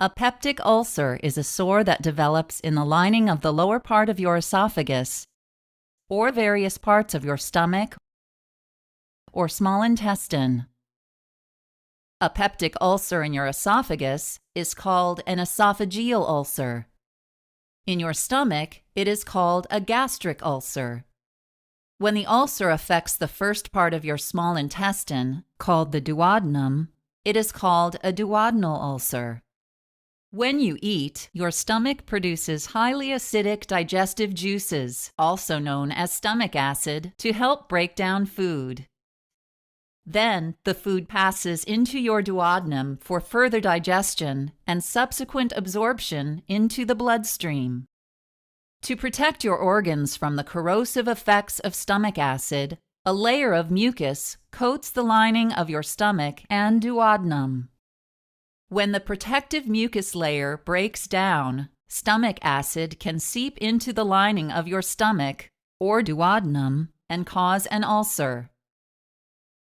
A peptic ulcer is a sore that develops in the lining of the lower part of your esophagus or various parts of your stomach or small intestine. A peptic ulcer in your esophagus is called an esophageal ulcer. In your stomach, it is called a gastric ulcer. When the ulcer affects the first part of your small intestine, called the duodenum, it is called a duodenal ulcer. When you eat, your stomach produces highly acidic digestive juices, also known as stomach acid, to help break down food. Then, the food passes into your duodenum for further digestion and subsequent absorption into the bloodstream. To protect your organs from the corrosive effects of stomach acid, a layer of mucus coats the lining of your stomach and duodenum. When the protective mucus layer breaks down, stomach acid can seep into the lining of your stomach or duodenum and cause an ulcer.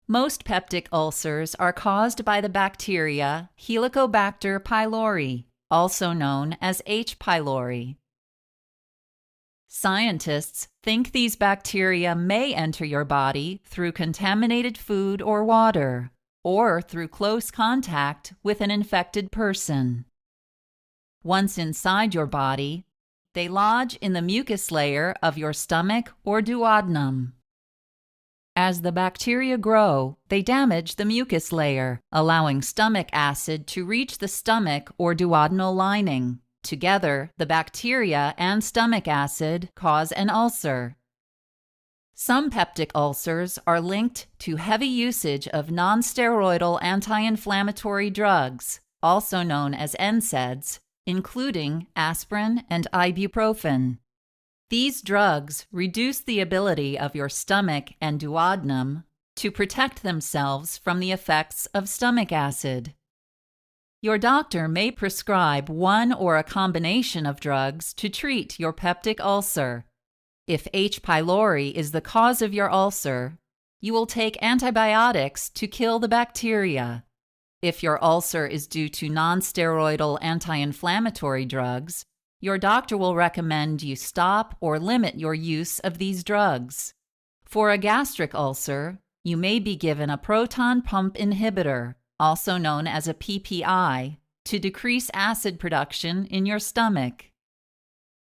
Most peptic ulcers are caused by the bacteria Helicobacter pylori, also known as H. pylori. Scientists think these bacteria may enter your body through contaminated food or water, or through close contact with an infected person. Once inside your body, they lodge in the mucus layer of your stomach or duodenum. As the bacteria grow, they damage the mucus layer, allowing stomach acid to reach the stomach or duodenal lining. Together, the bacteria and stomach acid cause an ulcer. Some peptic ulcers are linked to heavy usage of nonsteroidal anti-inflammatory drugs, also known as NSAIDs, including aspirin and ibuprofen. These drugs reduce the ability of your stomach and duodenum to protect themselves from the effects of stomach acid. Your doctor may prescribe one or a combination of drugs to treat your peptic ulcer. If H. pylori is the cause of your ulcer, you will take antibiotics to kill the bacteria. If your ulcer is due to nonsteroidal anti-inflammatory drugs, your doctor will recommend you stop or limit your use of these drugs. For a gastric ulcer, you may be given a proton pump inhibitor, also known as a PPI, to decrease acid production in your stomach.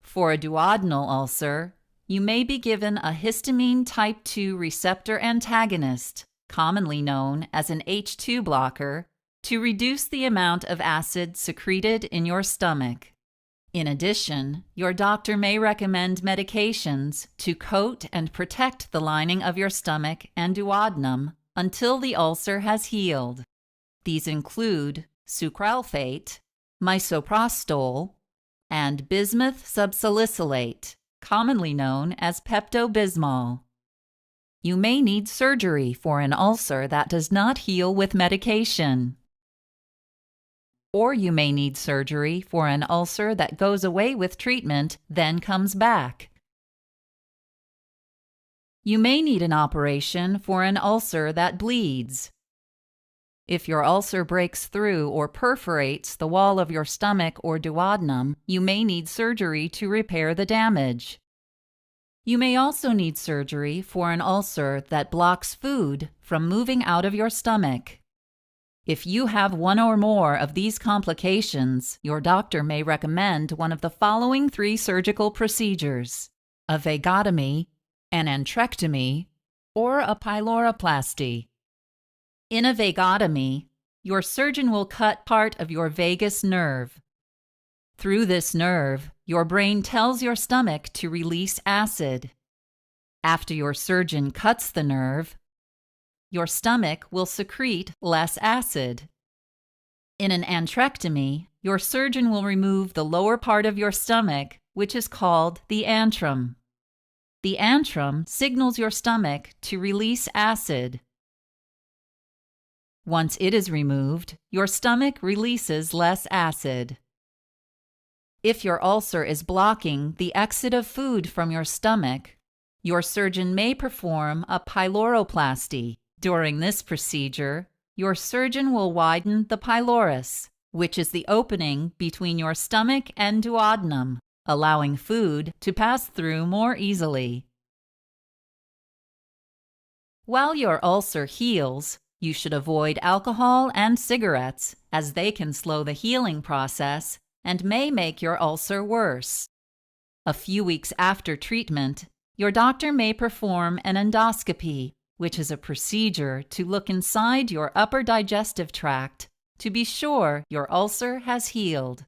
For a duodenal ulcer, you may be given a histamine type 2 receptor antagonist, commonly known as an H2 blocker, to reduce the amount of acid secreted in your stomach. In addition, your doctor may recommend medications to coat and protect the lining of your stomach and duodenum until the ulcer has healed. These include sucralfate, misoprostol, and bismuth subsalicylate, commonly known as Pepto-Bismol. You may need surgery for an ulcer that does not heal with medication. Or you may need surgery for an ulcer that goes away with treatment, then comes back. You may need an operation for an ulcer that bleeds. If your ulcer breaks through or perforates the wall of your stomach or duodenum, you may need surgery to repair the damage. You may also need surgery for an ulcer that blocks food from moving out of your stomach. If you have one or more of these complications, your doctor may recommend one of the following 3 surgical procedures: a vagotomy, an antrectomy, or a pyloroplasty. In a vagotomy, your surgeon will cut part of your vagus nerve. Through this nerve, your brain tells your stomach to release acid. After your surgeon cuts the nerve, your stomach will secrete less acid. In an antrectomy, your surgeon will remove the lower part of your stomach, which is called the antrum. The antrum signals your stomach to release acid. Once it is removed, your stomach releases less acid. If your ulcer is blocking the exit of food from your stomach, your surgeon may perform a pyloroplasty. During this procedure, your surgeon will widen the pylorus, which is the opening between your stomach and duodenum, allowing food to pass through more easily. While your ulcer heals, you should avoid alcohol and cigarettes, as they can slow the healing process and may make your ulcer worse. A few weeks after treatment, your doctor may perform an endoscopy, which is a procedure to look inside your upper digestive tract to be sure your ulcer has healed.